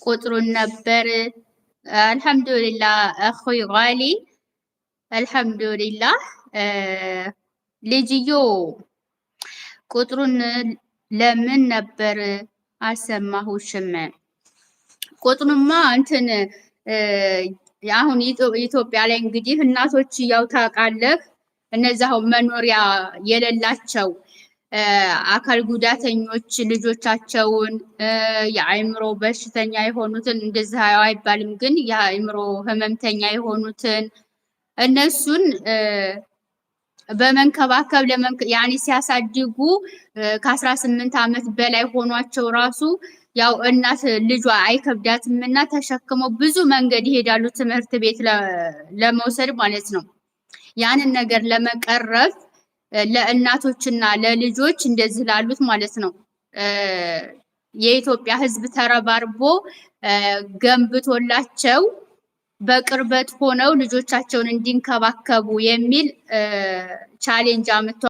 ቁጥሩን ነበር። አልሐምዱሊላህ አኹይ ጋሊ አልሐምዱሊላህ። ልጅዮ ቁጥሩን ለምን ነበር አልሰማሁሽም? ቁጥሩማ እንትን አሁን ኢትዮጵያ ላይ እንግዲህ እናቶች ያው ታውቃለህ እነዛው መኖሪያ የሌላቸው አካል ጉዳተኞች ልጆቻቸውን የአእምሮ በሽተኛ የሆኑትን እንደዛ አይባልም፣ ግን የአእምሮ ህመምተኛ የሆኑትን እነሱን በመንከባከብ ያኔ ሲያሳድጉ ከ18 ዓመት በላይ ሆኗቸው ራሱ ያው እናት ልጇ አይከብዳትምና ተሸክመው ብዙ መንገድ ይሄዳሉ ትምህርት ቤት ለመውሰድ ማለት ነው። ያንን ነገር ለመቀረፍ ለእናቶችና ለልጆች እንደዚህ ላሉት ማለት ነው የኢትዮጵያ ሕዝብ ተረባርቦ ገንብቶላቸው በቅርበት ሆነው ልጆቻቸውን እንዲንከባከቡ የሚል ቻሌንጅ አመጣ።